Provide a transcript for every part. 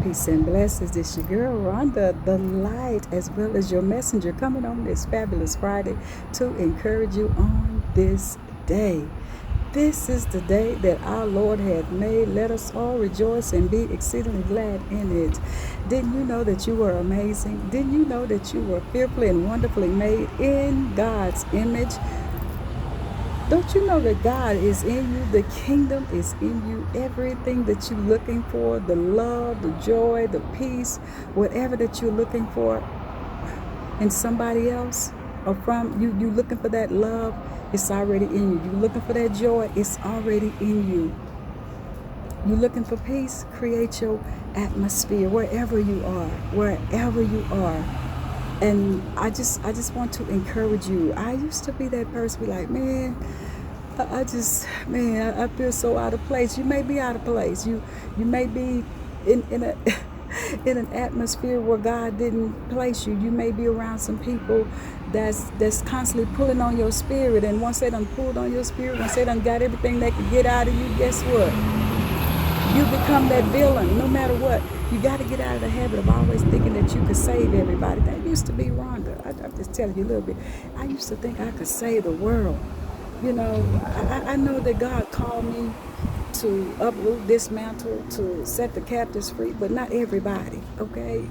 Peace and blessings. This your girl Rhonda, the light, as well as your messenger, coming on this fabulous Friday to encourage you on this day. This is the day that our Lord hath made. Let us all rejoice and be exceedingly glad in it. Didn't you know that you were amazing? Didn't you know that you were fearfully and wonderfully made in God's image? Don't you know that God is in you? The kingdom is in you. Everything that you're looking for, the love, the joy, the peace, whatever that you're looking for in somebody else or from you, you looking for that love, it's already in you. You're looking for that joy, it's already in you. You're looking for peace, create your atmosphere wherever you are, wherever you are. And I just want to encourage you. I used to be that person, be like, man, I feel so out of place. You may be out of place. You may be in a in an atmosphere where God didn't place you. You may be around some people that's constantly pulling on your spirit. And once they done pulled on your spirit, once they done got everything they could get out of you, guess what? You become that villain no matter what. You got to get out of the habit of always thinking that you could save everybody. That used to be Rhonda. I'm just telling you a little bit. I used to think I could save the world. You know, I know that God called me to uproot, dismantle, to set the captives free, but not everybody, okay?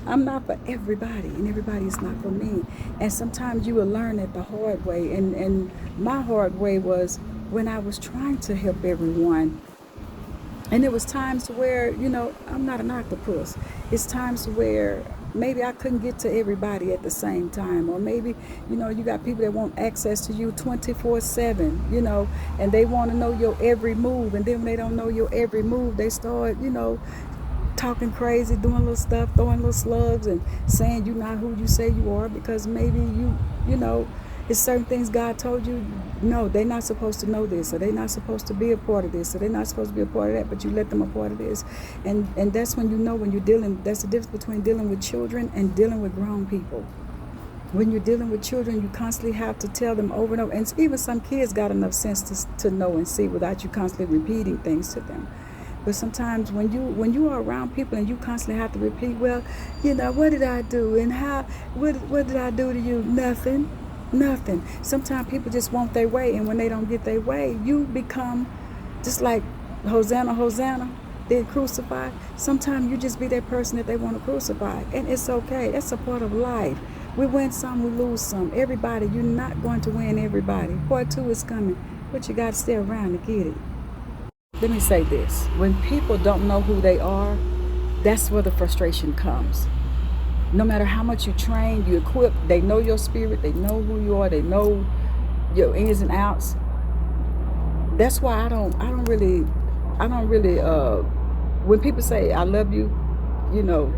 I'm not for everybody, and everybody is not for me. And sometimes you will learn it the hard way. And my hard way was when I was trying to help everyone. And there was times where, you know, I'm not an octopus. It's times where maybe I couldn't get to everybody at the same time. Or maybe, you know, you got people that want access to you 24/7, you know, and they want to know your every move. And then when they don't know your every move, they start, you know, talking crazy, doing little stuff, throwing little slugs and saying you're not who you say you are because maybe you know, it's certain things God told you, no, they're not supposed to know this, or they're not supposed to be a part of this, or they're not supposed to be a part of that, but you let them a part of this. And that's when you know when you're dealing, that's the difference between dealing with children and dealing with grown people. When you're dealing with children, you constantly have to tell them over and over. And even some kids got enough sense to know and see without you constantly repeating things to them. But sometimes when you are around people and you constantly have to repeat, well, you know, what did I do? And how, what did I do to you? Nothing. Sometimes people just want their way, and when they don't get their way, you become just like Hosanna, then crucified. Sometimes you just be that person that they want to crucify, and it's okay. That's a part of life. We win some, we lose some. Everybody, you're not going to win everybody. Part two is coming, but you got to stay around to get it. Let me say this. When people don't know who they are, that's where the frustration comes. No matter how much you train, you equip, they know your spirit, they know who you are, they know your ins and outs. That's why I don't really when people say I love you, you know,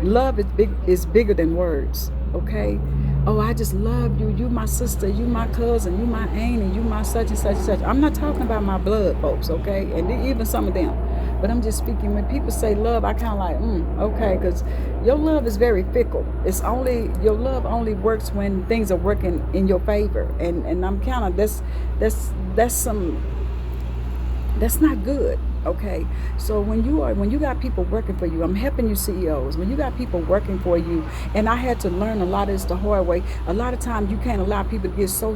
love is bigger than words, okay? Oh, I just love you. You my sister, you my cousin, you my auntie, you my such and such and such. I'm not talking about my blood folks, okay? And even some of them. But I'm just speaking, when people say love, I kind of like, okay, because your love is very fickle. Your love only works when things are working in your favor. And I'm kind of, that's not good. Okay, so when you got people working for you, I'm helping you CEOs. When you got people working for you, and I had to learn a lot of this the hard way. A lot of times you can't allow people to get so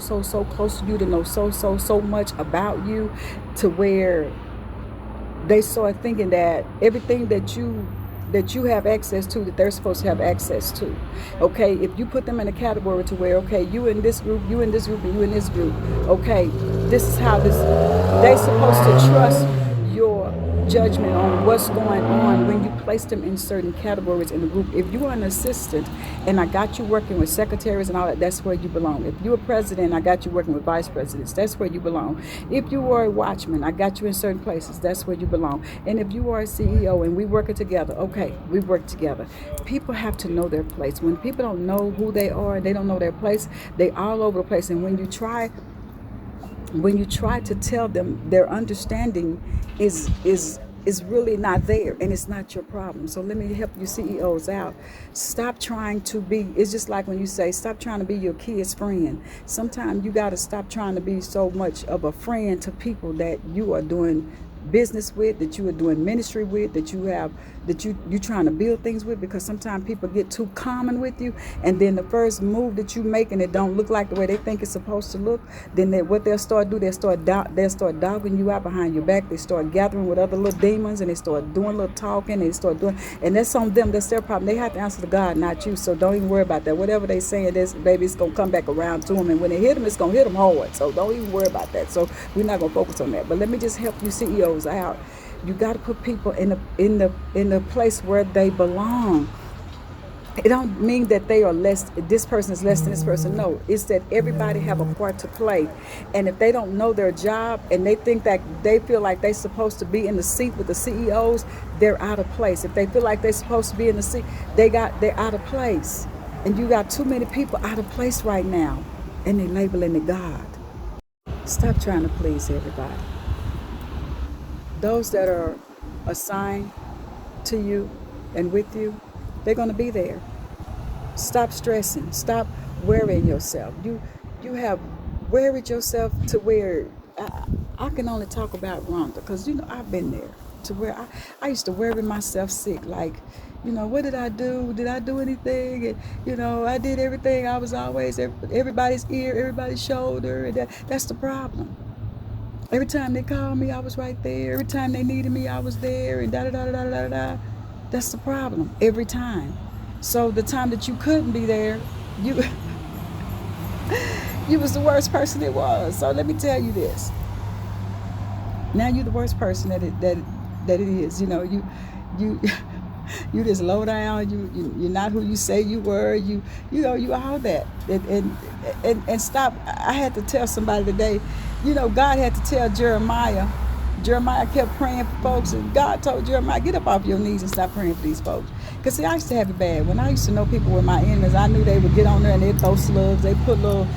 close to you, to know so much about you, to where they start thinking that everything that you have access to, that they're supposed to have access to. Okay, if you put them in a category to where, okay, you in this group, you in this group, and you in this group, okay, this is how they're supposed to trust your judgment on what's going on when you place them in certain categories in the group. If you are an assistant and I got you working with secretaries and all that, that's where you belong. If you're a president, I got you working with vice presidents, that's where you belong. If you are a watchman, I got you in certain places, that's where you belong. And if you are a CEO and we working together, okay, we work together. People have to know their place. When people don't know who they are, they don't know their place, they all over the place. And when you try to tell them, their understanding is really not there, and it's not your problem. So let me help you CEOs out. Stop trying to be, it's just like when you say stop trying to be your kid's friend. Sometimes you got to stop trying to be so much of a friend to people that you are doing business with, that you are doing ministry with, that you're trying to build things with, because sometimes people get too common with you, and then the first move that you make and it don't look like the way they think it's supposed to look, then what they'll start do, they'll start dogging you out behind your back. They start gathering with other little demons, and they start doing little talking, and they start doing, and that's on them. That's their problem. They have to answer to God, not you. So don't even worry about that. Whatever they saying, this baby, it's gonna come back around to them, and when it hit them, it's gonna hit them hard. So don't even worry about that. So we're not gonna focus on that. But let me just help you CEOs out. You got to put people in the place where they belong. It don't mean that they are less, this person is less than this person. No, it's that everybody have a part to play. And if they don't know their job and they think that they feel like they're supposed to be in the seat with the CEOs, they're out of place. If they feel like they're supposed to be in the seat, they're out of place. And you got too many people out of place right now, and they labeling it God. Stop trying to please everybody. Those that are assigned to you and with you, they're going to be there. Stop stressing. Stop worrying yourself. You have worried yourself to where I can only talk about Rhonda, because I've been there, to where I used to worry myself sick. Like, what did I do? Did I do anything? And I did everything. I was always everybody's ear, everybody's shoulder, and that's the problem. Every time they called me, I was right there. Every time they needed me, I was there, and da-da-da-da-da-da. That's the problem, every time. So the time that you couldn't be there, you was the worst person it was. So let me tell you this. Now you're the worst person that it is. You just low down. You're not who you say you were. You all that. And stop. I had to tell somebody today. God had to tell Jeremiah. Jeremiah kept praying for folks, and God told Jeremiah, get up off your knees and stop praying for these folks. Because see, I used to have it bad. When I used to know people were my enemies, I knew they would get on there and they'd throw slugs. They put little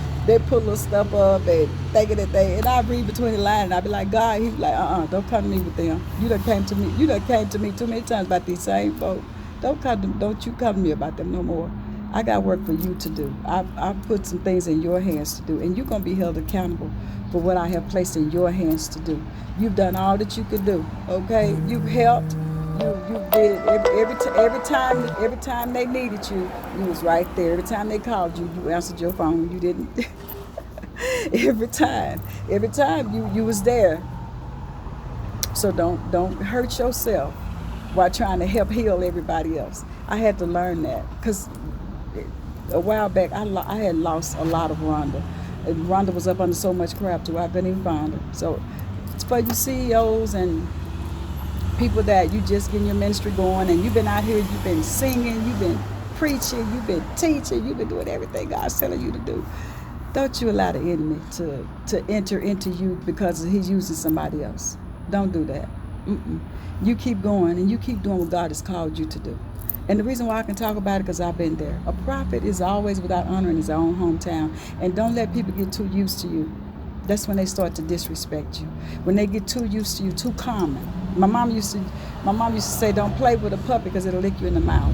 stuff up and thinking that and I'd read between the lines, and I'd be like, God, he'd be like, don't come to me with them. You done came to me too many times about these same folks. Don't you come to me about them no more. I got work for you to do. I've put some things in your hands to do, and you're going to be held accountable for what I have placed in your hands to do. You've done all that you could do, okay? You've helped. You did every time they needed you, you was right there. Every time they called you, you answered your phone. You didn't. every time you was there. So don't hurt yourself while trying to help heal everybody else. I had to learn that, because a while back I had lost a lot of Rhonda. And Rhonda was up under so much crap too, I couldn't even find her. So it's for you CEOs and people that you just getting your ministry going, and you've been out here, you've been singing, you've been preaching, you've been teaching, you've been doing everything God's telling you to do. Don't you allow the enemy to enter into you because he's using somebody else. Don't do that. You keep going, and you keep doing what God has called you to do. And the reason why I can talk about it, because I've been there. A prophet is always without honor in his own hometown. And don't let people get too used to you. That's when they start to disrespect you. When they get too used to you, too common. My mom used to say, don't play with a puppy because it'll lick you in the mouth.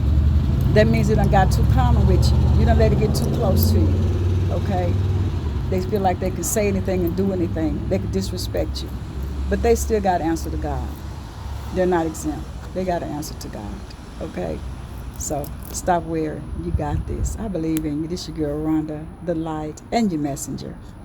That means it done got too common with you. You don't let it get too close to you. Okay? They feel like they can say anything and do anything. They can disrespect you. But they still got to answer to God. They're not exempt. They got to answer to God. Okay? So stop worrying. You got this. I believe in you. This your girl Rhonda, the light and your messenger.